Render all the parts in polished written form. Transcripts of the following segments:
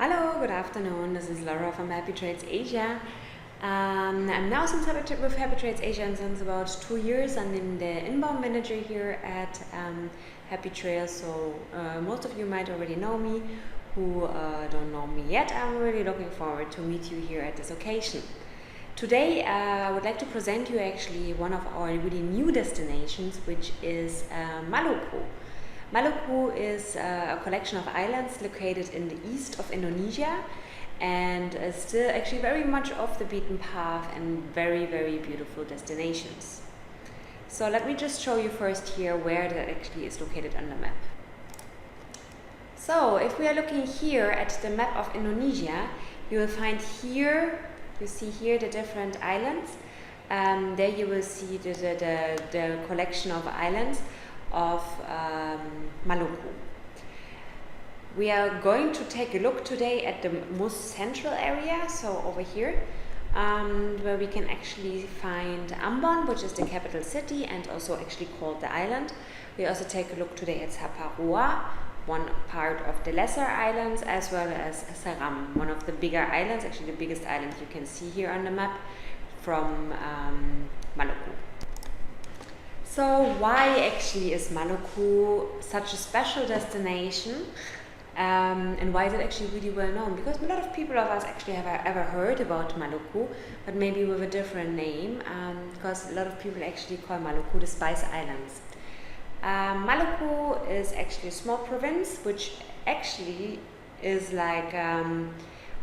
Hello, good afternoon. This is Laura from Happy Trades Asia. I'm now with Happy Trades Asia since about 2 years. I'm the inbound manager here at Happy Trails, so most of you might already know me. Who don't know me yet, I'm really looking forward to meet you here at this occasion. Today I would like to present you actually one of our really new destinations, which is Maluku. Maluku is a collection of islands located in the east of Indonesia and is still actually very much off the beaten path and very, very beautiful destinations. So let me just show you first here where that actually is located on the map. So if we are looking here at the map of Indonesia, you will find here, you see here the different islands. There you will see the collection of islands of Maluku. We are going to take a look today at the most central area, so over here, where we can actually find Ambon, which is the capital city and also actually called the island. We also take a look today at Saparua, one part of the lesser islands, as well as Seram, one of the bigger islands, actually the biggest island you can see here on the map from Maluku. So why actually is Maluku such a special destination, and why is it actually really well known? Because a lot of people of us actually have ever heard about Maluku, but maybe with a different name, because a lot of people actually call Maluku the Spice Islands. Maluku is actually a small province, which actually is like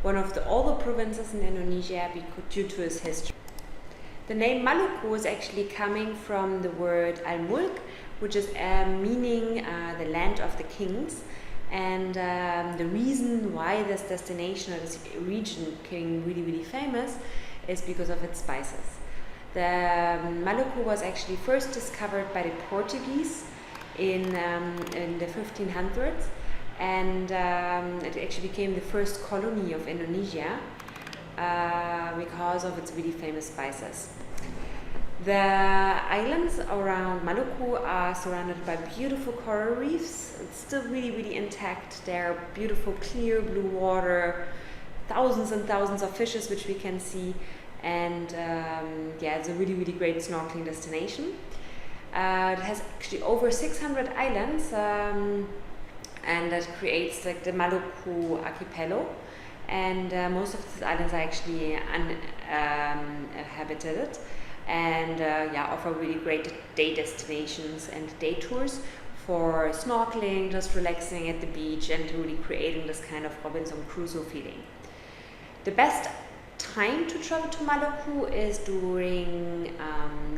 one of the older provinces in Indonesia due to its history. The name Maluku is actually coming from the word Al-Mulk, which is meaning the land of the kings. And the reason why this destination or this region became really, really famous is because of its spices. The Maluku was actually first discovered by the Portuguese in the 1500s, and it actually became the first colony of Indonesia because of its really famous spices. The islands around Maluku are surrounded by beautiful coral reefs. It's still really, really intact. There are beautiful, clear blue water, thousands and thousands of fishes which we can see, and yeah, it's a really, really great snorkeling destination. It has actually over 600 islands, and that creates like the Maluku archipelago. And most of these islands are actually uninhabited, and yeah, offer really great day destinations and day tours for snorkeling, just relaxing at the beach, and really creating this kind of Robinson Crusoe feeling. The best time to travel to Maluku is during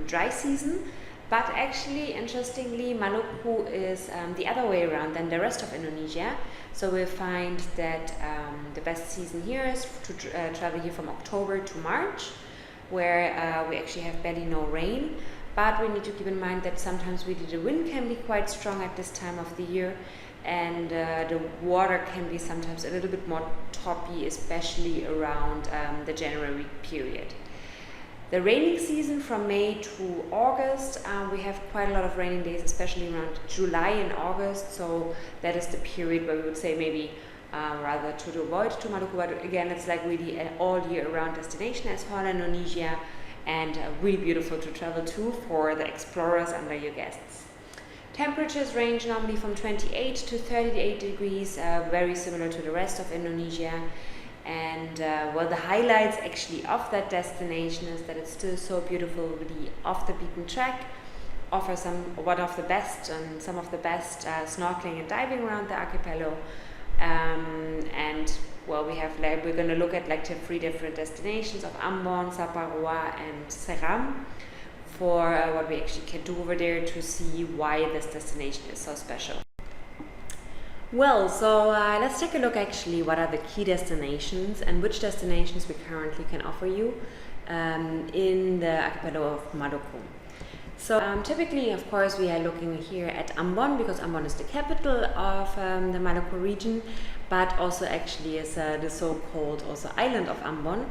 dry season, but actually, interestingly, Maluku is the other way around than the rest of Indonesia. So we'll find that the best season here is to travel here from October to March, where we actually have barely no rain. But we need to keep in mind that sometimes really the wind can be quite strong at this time of the year, and the water can be sometimes a little bit more toppy, especially around the January period. The raining season from May to August, we have quite a lot of raining days, especially around July and August, so that is the period where we would say maybe rather to avoid to Maluku, but again it's like really an all year round destination as well in Indonesia, and really beautiful to travel to for the explorers and for your guests. Temperatures range normally from 28 to 38 degrees, very similar to the rest of Indonesia. And well, the highlights actually of that destination is that it's still so beautiful, really off the beaten track, offers some of the best snorkeling and diving around the archipelago. And well, we're going to look at like the 3 different destinations of Ambon, Saparua, and Seram for what we actually can do over there to see why this destination is so special. Well, so let's take a look actually what are the key destinations and which destinations we currently can offer you in the archipelago of Maluku. So typically, of course, we are looking here at Ambon because Ambon is the capital of the Maluku region, but also actually is the so-called also island of Ambon,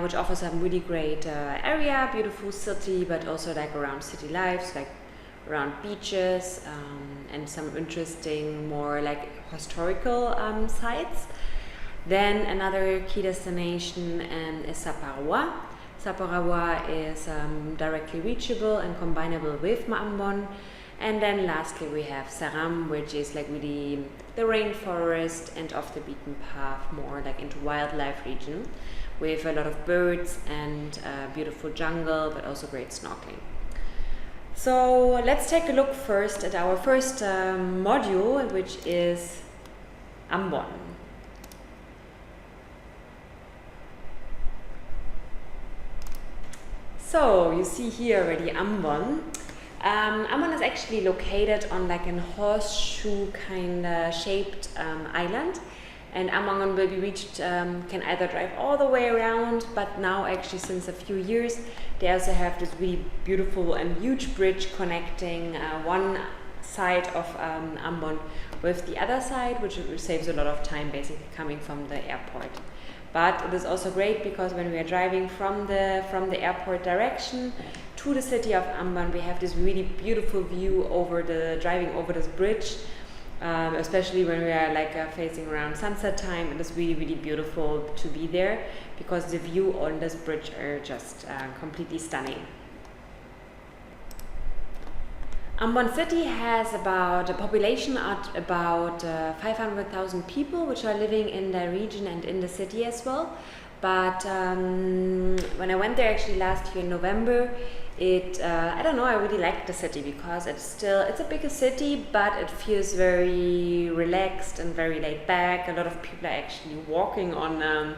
which offers a really great area, beautiful city, but also like around city life, like around beaches and some interesting more like historical sites. Then another key destination is Saparawa. Saparawa is directly reachable and combinable with Ambon. And then lastly we have Saram, which is like really the rainforest and off the beaten path, more like into wildlife region, with a lot of birds and beautiful jungle, but also great snorkeling. So let's take a look first at our first module, which is Ambon. So you see here already Ambon. Ambon is actually located on like a horseshoe kind of shaped island, and Ambon will be reached, can either drive all the way around, but now actually since a few years they also have this really beautiful and huge bridge connecting one side of Ambon with the other side, which saves a lot of time basically coming from the airport. But it is also great because when we are driving from the airport direction to the city of Ambon, we have this really beautiful view driving over this bridge, especially when we are like facing around sunset time. It is really beautiful to be there because the view on this bridge are just completely stunning. Ambon city has a population at about 500,000 people, which are living in the region and in the city as well. But when I went there actually last year in November, I don't know, I really liked the city because it's a bigger city, but it feels very relaxed and very laid back. A lot of people are actually walking on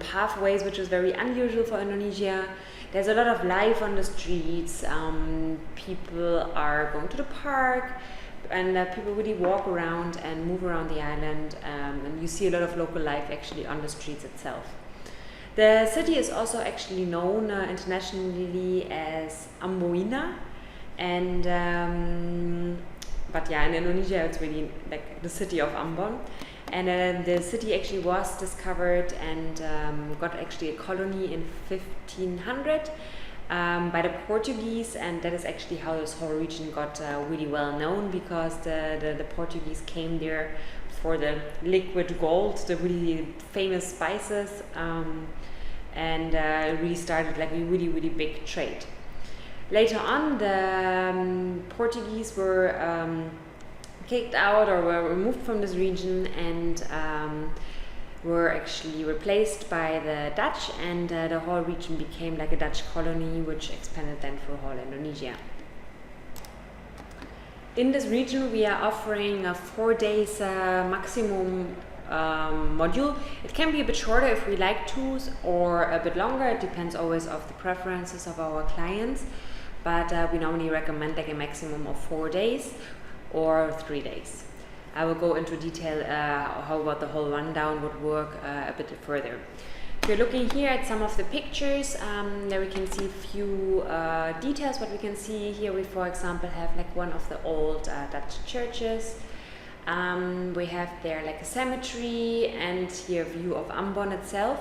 pathways, which is very unusual for Indonesia. There's a lot of life on the streets. People are going to the park, and people really walk around and move around the island, and you see a lot of local life actually on the streets itself. The city is also actually known internationally as Amboina, and but yeah, in Indonesia it's really like the city of Ambon. And the city actually was discovered and got actually a colony in 1500 by the Portuguese, and that is actually how this whole region got really well known, because the Portuguese came there for the liquid gold, the really famous spices, and really started like a really big trade. Later on, the Portuguese were kicked out or were removed from this region and were actually replaced by the Dutch, and the whole region became like a Dutch colony, which expanded then for whole Indonesia. In this region we are offering a 4 days maximum module. It can be a bit shorter if we like to, or a bit longer. It depends always of the preferences of our clients, but we normally recommend like a maximum of 4 days or 3 days. I will go into detail how about the whole rundown would work a bit further. If you're looking here at some of the pictures, there we can see a few details. What we can see here, we for example have like one of the old Dutch churches. We have there like a cemetery, and here a view of Ambon itself,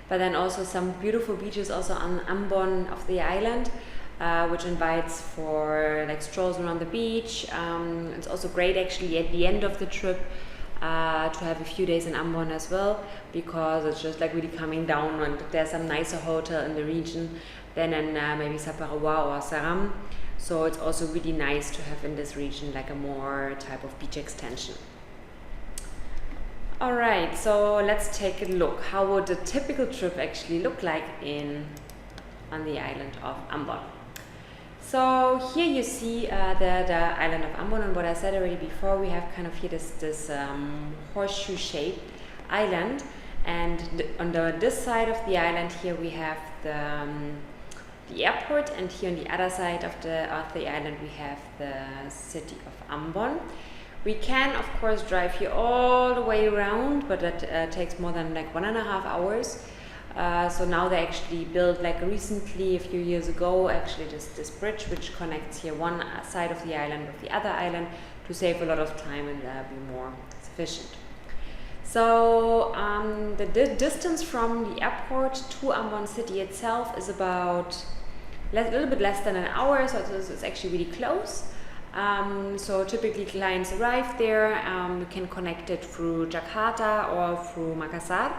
but then also some beautiful beaches also on Ambon of the island, which invites for like strolls around the beach. It's also great actually at the end of the trip to have a few days in Ambon as well, because it's just like really coming down, and there's some nicer hotel in the region than in maybe Saparawa or Saram. So it's also really nice to have in this region like a more type of beach extension. Alright, so let's take a look. How would a typical trip actually look like on the island of Ambon? So here you see the island of Ambon, and what I said already before, we have kind of here this horseshoe shaped island, and on this side of the island here we have the airport, and here on the other side of the island we have the city of Ambon. We can of course drive here all the way around, but that takes more than like 1.5 hours. So now they actually built like recently, a few years ago, actually this bridge which connects here one side of the island with the other island to save a lot of time and be more sufficient. So the distance from the airport to Ambon city itself is about a little bit less than an hour, so it's actually really close. So typically clients arrive there, you can connect it through Jakarta or through Makassar,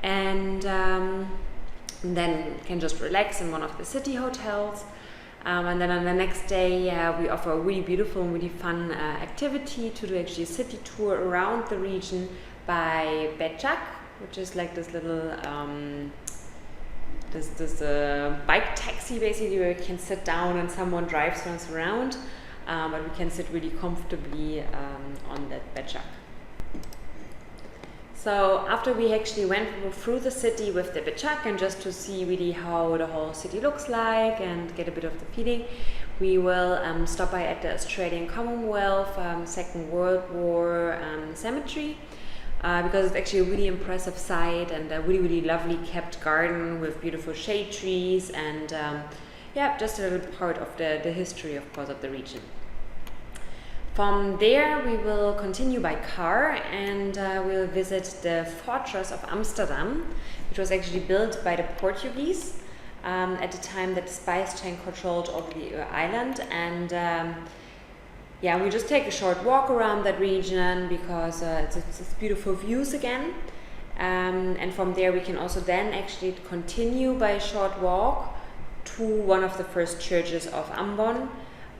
and then can just relax in one of the city hotels. And then on the next day, we offer a really beautiful and really fun activity to do actually a city tour around the region by Becak, which is like this little this bike taxi basically, where you can sit down and someone drives us around, but we can sit really comfortably on that Becak. So after we actually went through the city with the Becak, and just to see really how the whole city looks like and get a bit of the feeling, we will stop by at the Australian Commonwealth Second World War cemetery, because it's actually a really impressive site and a really lovely kept garden with beautiful shade trees, and yeah, just a little part of the history, of course, of the region. From there we will continue by car, and we'll visit the Fortress of Amsterdam, which was actually built by the Portuguese at the time that the spice chain controlled over the island. And yeah, we just take a short walk around that region because it's beautiful views again. And from there we can also then actually continue by a short walk to one of the first churches of Ambon,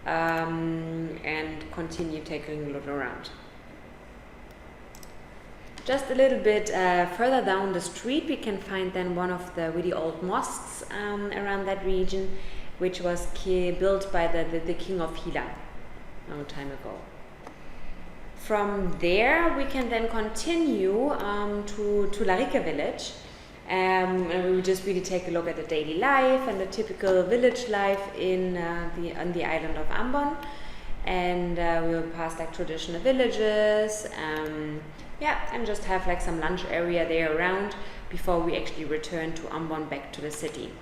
and continue taking a look around. Just a little bit further down the street we can find then one of the really old mosques around that region, which was built by the king of Hila a long time ago. From there we can then continue to Larica village, and we will just really take a look at the daily life and the typical village life on the island of Ambon, and we will pass like traditional villages, yeah, and just have like some lunch area there around before we actually return to Ambon back to the city.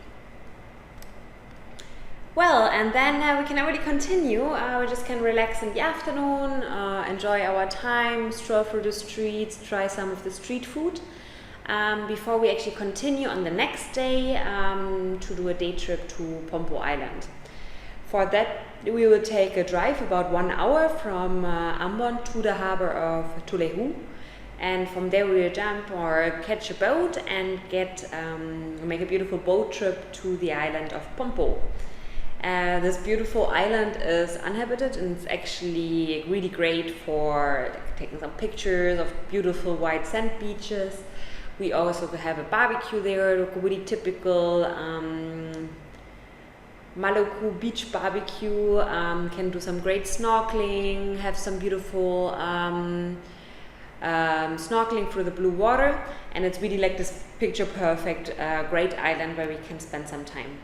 Well, and then we can already continue. We just can relax in the afternoon, enjoy our time, stroll through the streets, try some of the street food, before we actually continue on the next day to do a day trip to Pompo Island. For that, we will take a drive about 1 hour from Ambon to the harbor of Tulehu, and from there we will jump or catch a boat and make a beautiful boat trip to the island of Pompo. This beautiful island is uninhabited, and it's actually really great for taking some pictures of beautiful white sand beaches. We also have a barbecue there, really typical Maluku beach barbecue. Can do some great snorkeling, have some beautiful snorkeling through the blue water, and it's really like this picture perfect great island where we can spend some time.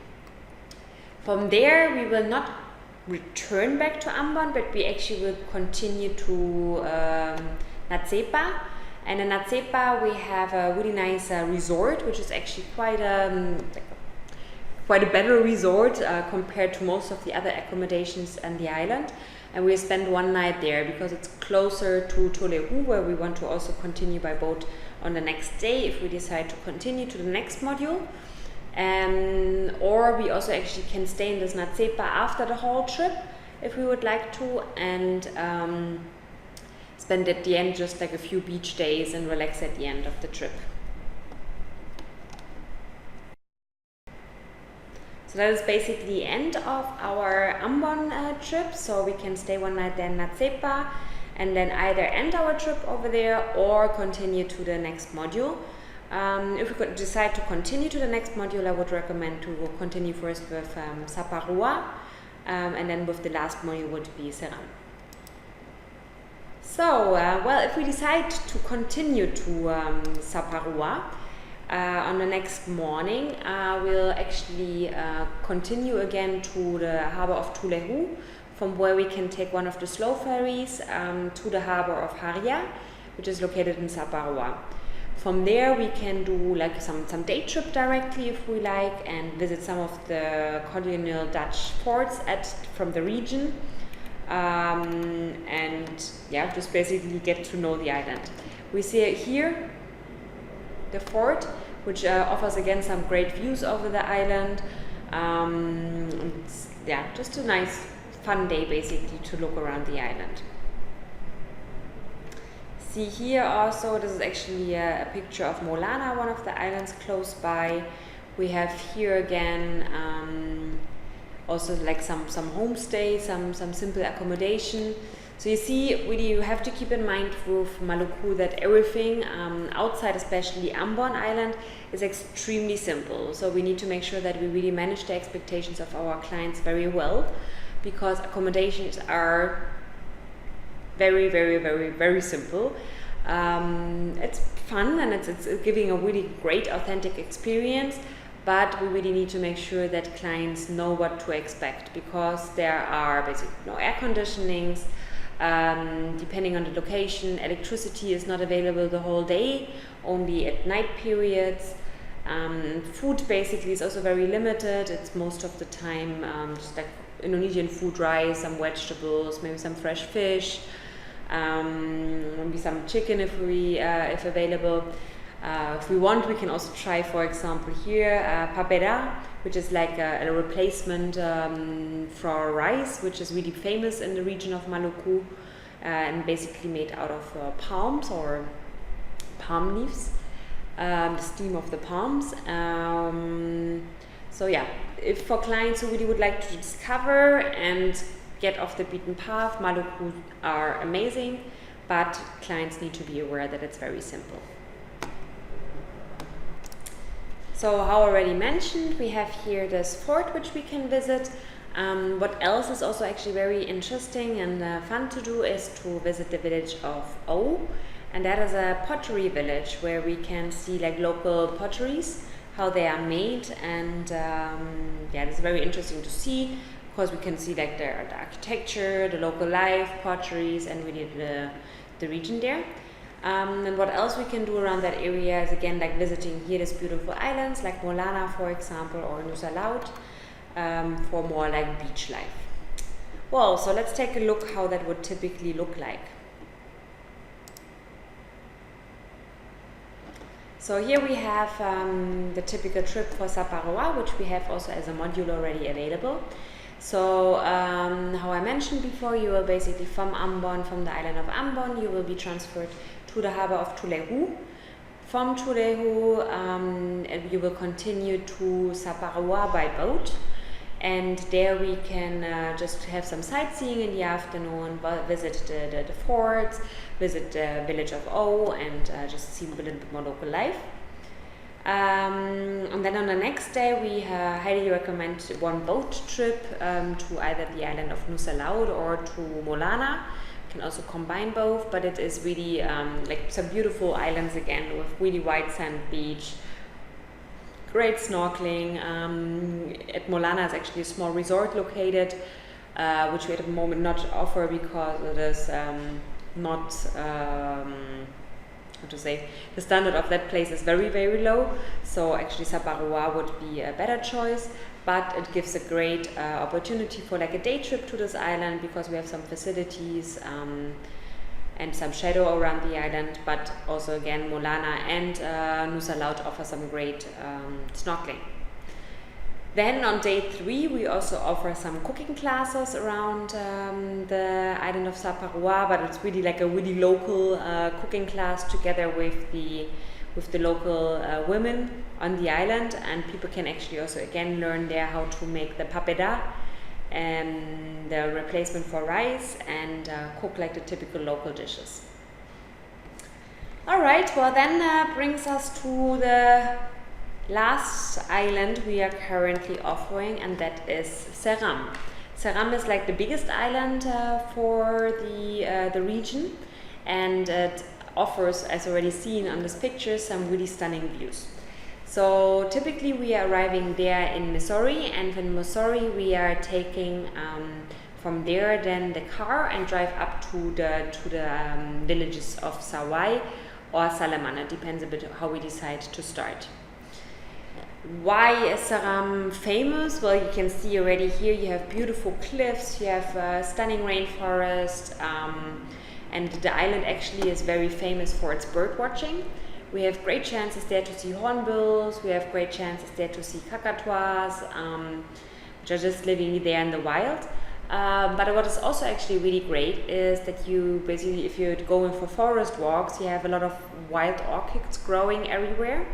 From there we will not return back to Ambon, but we actually will continue to Natsepa. And in Natsepa we have a really nice resort, which is actually quite a better resort compared to most of the other accommodations on the island. And we spend one night there because it's closer to Tulehu, where we want to also continue by boat on the next day if we decide to continue to the next module. Or we also actually can stay in this Natsepa after the whole trip if we would like to, and spend at the end just like a few beach days and relax at the end of the trip. So that is basically the end of our Ambon trip. So we can stay one night there in Natsepa and then either end our trip over there or continue to the next module. If we could decide to continue to the next module, I would recommend to continue first with Saparua, and then with the last module would be Seram. So, well, if we decide to continue to Saparua on the next morning, we'll actually continue again to the harbor of Tulehu, from where we can take one of the slow ferries to the harbor of Haria, which is located in Saparua. From there we can do like some day trip directly if we like, and visit some of the colonial Dutch forts from the region, and yeah, just basically get to know the island. We see here the fort, which offers again some great views over the island. Yeah, just a nice fun day basically to look around the island. See here also, this is actually a picture of Molana, one of the islands close by. We have here again also like some homestay, some simple accommodation. So you see, really you have to keep in mind with Maluku that everything outside, especially Ambon Island, is extremely simple. So we need to make sure that we really manage the expectations of our clients very well, because accommodations are very, very, very, very simple. It's fun and it's giving a really great authentic experience, but we really need to make sure that clients know what to expect, because there are basically no air conditionings. Depending on the location, electricity is not available the whole day, only at night periods. Food basically is also very limited. It's most of the time just like Indonesian food, rice, some vegetables, maybe some fresh fish, maybe some chicken if available. If we want, we can also try, for example, here papeda, which is like a replacement for rice, which is really famous in the region of Maluku, and basically made out of palms or palm leaves, the steam of the palms. So yeah, if for clients who really would like to discover and get off the beaten path, Maluku are amazing, but clients need to be aware that it's very simple. So how already mentioned, we have here this fort which we can visit. What else is also actually very interesting and fun to do is to visit the village of O, and that is a pottery village where we can see like local potteries, how they are made, and yeah, it's very interesting to see. Of course, we can see like the architecture, the local life, potteries, and really the region there. And what else we can do around that area is again like visiting here these beautiful islands like Molana, for example, or Nusa Laut, for more like beach life. Well, so let's take a look how that would typically look like. So here we have the typical trip for Saparua, which we have also as a module already available. So how I mentioned before, you will basically from Ambon, from the island of Ambon, you will be transferred to the harbor of Tulehu. From Tulehu, you will continue to Saparua by boat, and there we can just have some sightseeing in the afternoon, visit the forts, visit the village of O, and just see a little bit more local life. And then on the next day, we highly recommend one boat trip to either the island of Nusa Laut or to Molana. Can also combine both, but it is really like some beautiful islands again with really white sand beach, great snorkeling. At Molana is actually a small resort located, which we at the moment not offer because it is not how to say, the standard of that place is very, very low. So actually Saparua would be a better choice, but it gives a great opportunity for like a day trip to this island, because we have some facilities and some shadow around the island, but also again Molana and Nusa Laut offer some great snorkeling. Then on day 3, we also offer some cooking classes around the island of Saparua, but it's really like a really local cooking class together with the local women on the island, and people can actually also again learn there how to make the papeda, and the replacement for rice, and cook like the typical local dishes. Alright, well then brings us to the last island we are currently offering, and that is Seram. Seram is like the biggest island for the region, and it offers, as already seen on this picture, some really stunning views. So typically we are arriving there in Missouri, and in Missouri we are taking from there then the car and drive up to the villages of Sawai or Salaman. It depends a bit how we decide to start. Why is Seram famous? Well, you can see already here you have beautiful cliffs, you have stunning rainforest, and the island actually is very famous for its bird watching. We have great chances there to see hornbills, we have great chances there to see kakatuas, which are just living there in the wild. But what is also actually really great is that you basically, if you're going for forest walks, you have a lot of wild orchids growing everywhere.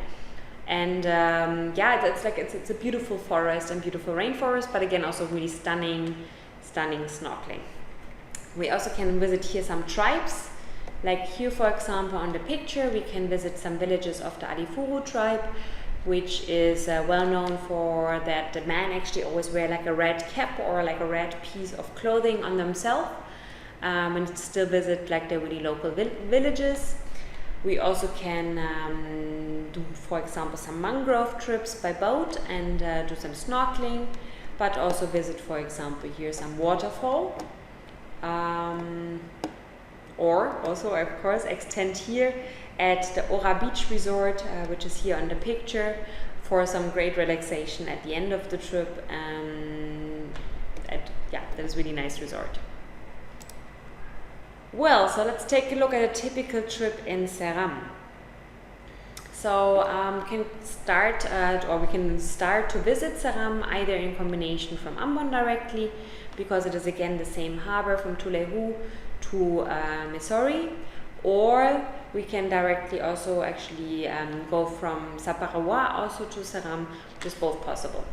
And it's a beautiful forest and beautiful rainforest, but again also really stunning snorkeling. We also can visit here some tribes. Like here, for example, on the picture, we can visit some villages of the Alifuru tribe, which is well known for that the men actually always wear like a red cap or like a red piece of clothing on themselves, and still visit like the really local villages. We also can do, for example, some mangrove trips by boat and do some snorkeling, but also visit, for example, here some waterfall. Or also, of course, extend here at the Ora Beach Resort, which is here on the picture, for some great relaxation at the end of the trip. That is really nice resort. Well, so let's take a look at a typical trip in Ceram. So we can start to visit Ceram either in combination from Ambon directly, because it is again the same harbor from Tulehu to Missouri, or we can directly also actually go from Saparawa also to Ceram, which is both possible.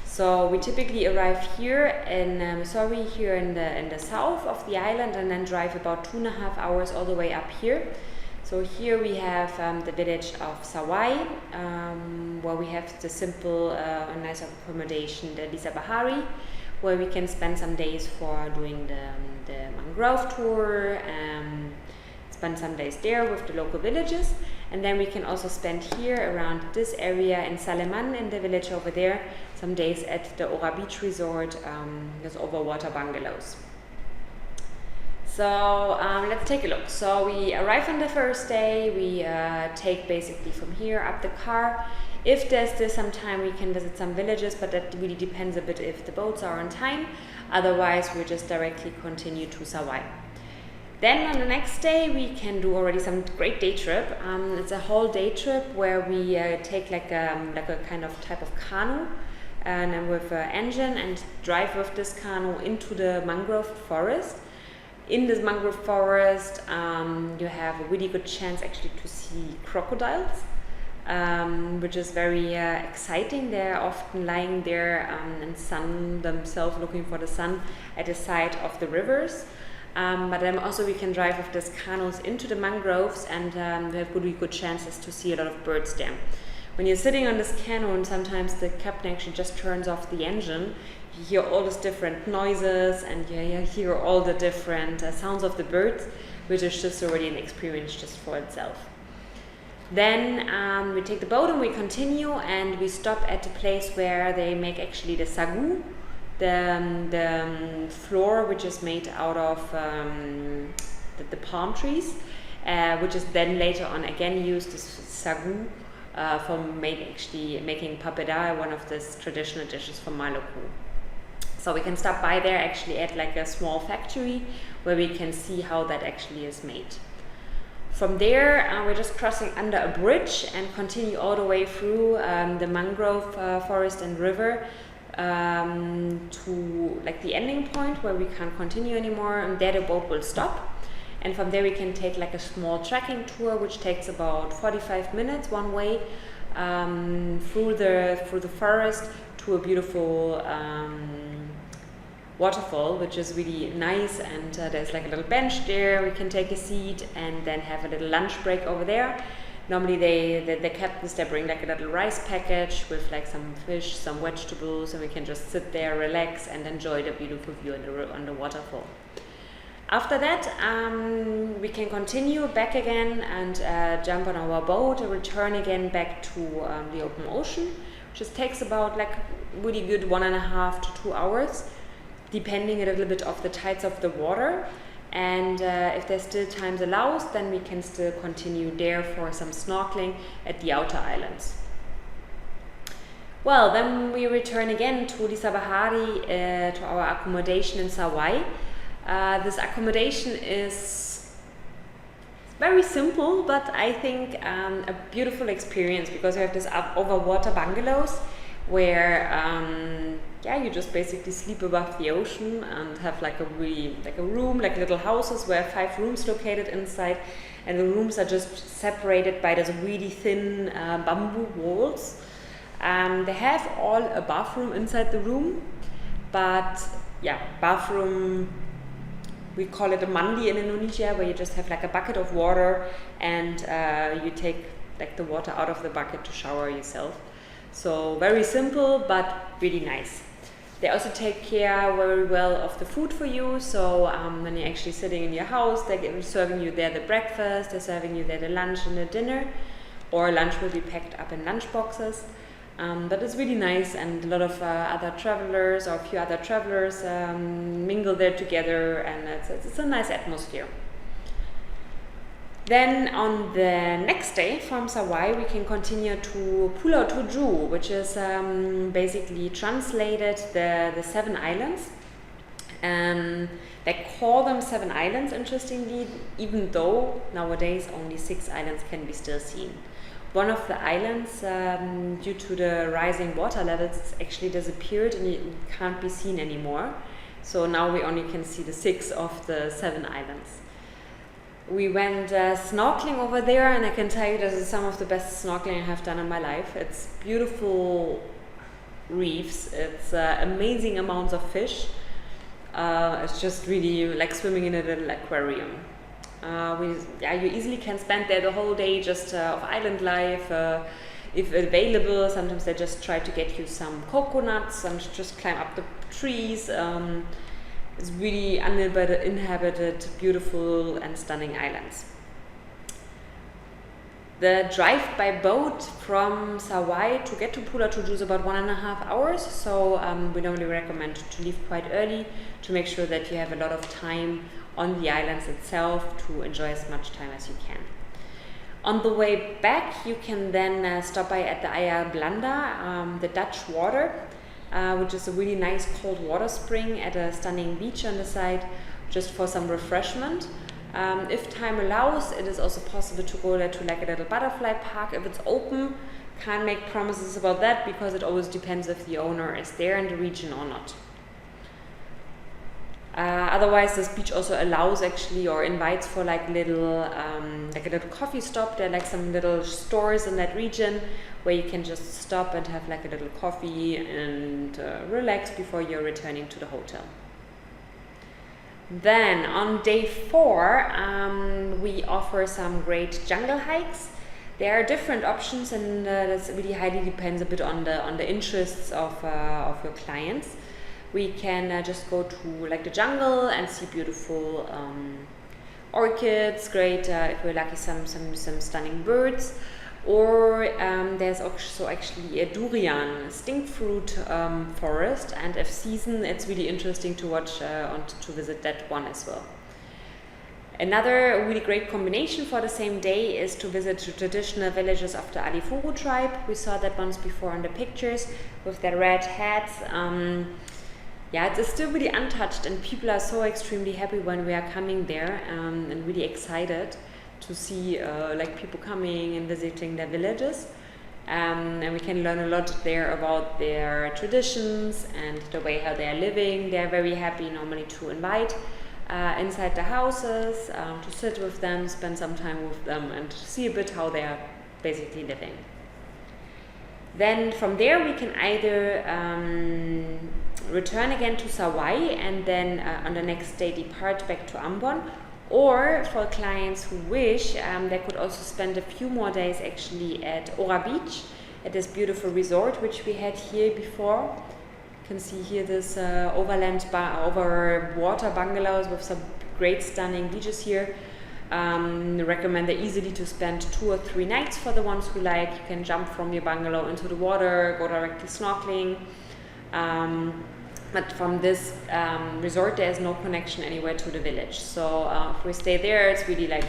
So we typically arrive here in Missouri, here in the south of the island, and then drive about 2.5 hours all the way up here. So here we have the village of Sawai, where we have the simple and nice accommodation, the Lisa Bahari, where we can spend some days for doing the mangrove tour, spend some days there with the local villages, and then we can also spend here around this area in Saleman, in the village over there, some days at the Ora Beach Resort, with overwater bungalows. So let's take a look. So we arrive on the first day, we take basically from here up the car. If there's still some time, we can visit some villages, but that really depends a bit if the boats are on time. Otherwise, we just directly continue to Sawai. Then on the next day, we can do already some great day trip. It's a whole day trip where we take like a kind of type of canoe, and then with an engine, and drive with this canoe into the mangrove forest. In this mangrove forest, you have a really good chance actually to see crocodiles, which is very exciting. They're often lying there and sun themselves, looking for the sun at the side of the rivers. But then also we can drive with these canoes into the mangroves, and we have really good chances to see a lot of birds there. When you're sitting on this canoe and sometimes the captain actually just turns off the engine, you hear all these different noises, and you hear all the different sounds of the birds, which is just already an experience just for itself. Then we take the boat and we continue, and we stop at a place where they make actually the sagu, the floor which is made out of the palm trees, which is then later on again used as sagu for making papeda, one of the traditional dishes from Maluku. So we can stop by there actually at like a small factory where we can see how that actually is made. From there, we're just crossing under a bridge and continue all the way through the mangrove forest and river to like the ending point where we can't continue anymore, and there the boat will stop. And from there we can take like a small trekking tour, which takes about 45 minutes one way through the forest to a beautiful waterfall, which is really nice, and there's like a little bench there, we can take a seat and then have a little lunch break over there. Normally the captains, they bring like a little rice package with like some fish, some vegetables, and we can just sit there, relax, and enjoy the beautiful view on the waterfall. After that, we can continue back again and jump on our boat and return again back to the open ocean, which just takes about like really good 1.5 to 2 hours, depending a little bit of the tides of the water. And if there's still times allows, then we can still continue there for some snorkeling at the outer islands. Well, then we return again to Lisa Bahari, to our accommodation in Sawai. This accommodation is very simple, but I think a beautiful experience, because we have this overwater bungalows where you just basically sleep above the ocean and have like a room, like little houses where 5 rooms located inside, and the rooms are just separated by those really thin bamboo walls. They have all a bathroom inside the room, but bathroom, we call it a mandi in Indonesia, where you just have like a bucket of water and you take like the water out of the bucket to shower yourself. So very simple, but really nice. They also take care very well of the food for you. So when you're actually sitting in your house, they're serving you there the breakfast, they're serving you there the lunch and the dinner, or lunch will be packed up in lunch boxes. But it's really nice, and a lot of other travelers, or a few other travelers mingle there together, and it's a nice atmosphere. Then on the next day from Sawai, we can continue to Pulau Tujuh, which is basically translated the 7 islands. They call them 7 islands, interestingly, even though nowadays only 6 islands can be still seen. One of the islands, due to the rising water levels, actually disappeared and it can't be seen anymore. So now we only can see the 6 of the 7 islands. We went snorkeling over there, and I can tell you this is some of the best snorkeling I have done in my life. It's beautiful reefs, it's amazing amounts of fish. It's just really like swimming in a little aquarium. You easily can spend there the whole day just of island life. If available, sometimes they just try to get you some coconuts and just climb up the trees. It's really uninhabited, beautiful and stunning islands. The drive by boat from Sawai to get to Pulau Tujuh is about 1.5 hours, so we normally recommend to leave quite early to make sure that you have a lot of time on the islands itself to enjoy as much time as you can. On the way back, you can then stop by at the Air Blanda, the Dutch water, which is a really nice cold water spring at a stunning beach on the side, just for some refreshment. If time allows, it is also possible to go there to like a little butterfly park if it's open. Can't make promises about that because it always depends if the owner is there in the region or not. Otherwise, this beach also allows actually, or invites for like a little coffee stop. There are like some little stores in that region where you can just stop and have like a little coffee and relax before you're returning to the hotel. Then on day 4, we offer some great jungle hikes. There are different options, and this really highly depends a bit on the interests of your clients. We can just go to like the jungle and see beautiful orchids, great if we're lucky some stunning birds, or there's also actually a durian stink fruit forest, and if season, it's really interesting to watch and to visit that one as well. Another really great combination for the same day is to visit the traditional villages of the Alifuru tribe. We saw that once before in the pictures with their red hats. It's still really untouched, and people are so extremely happy when we are coming there, and really excited to see like people coming and visiting their villages. And we can learn a lot there about their traditions and the way how they are living. They are very happy normally to invite inside the houses, to sit with them, spend some time with them, and see a bit how they are basically living. Then from there we can either return again to Sawai and then on the next day depart back to Ambon, or for clients who wish, they could also spend a few more days actually at Ora Beach, at this beautiful resort which we had here before. You can see here this over water bungalows with some great stunning beaches here. Recommend it easily to spend 2 or 3 nights for the ones who like. You can jump from your bungalow into the water, go directly snorkeling. But from this resort, there is no connection anywhere to the village. So if we stay there, it's really like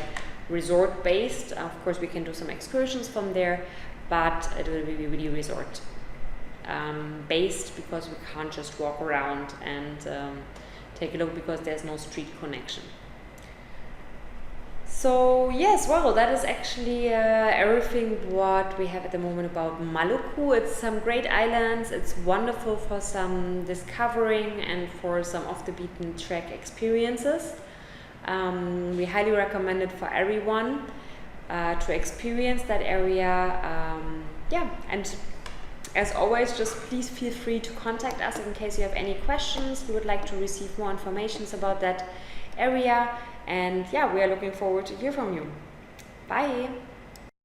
resort based. Of course, we can do some excursions from there, but it will be really resort based, because we can't just walk around and take a look, because there's no street connection. So yes, well, that is actually everything what we have at the moment about Maluku. It's some great islands. It's wonderful for some discovering and for some off the beaten track experiences. We highly recommend it for everyone to experience that area. Yeah, and as always, just please feel free to contact us in case you have any questions. We would like to receive more information about that area. And yeah, we are looking forward to hear from you. Bye!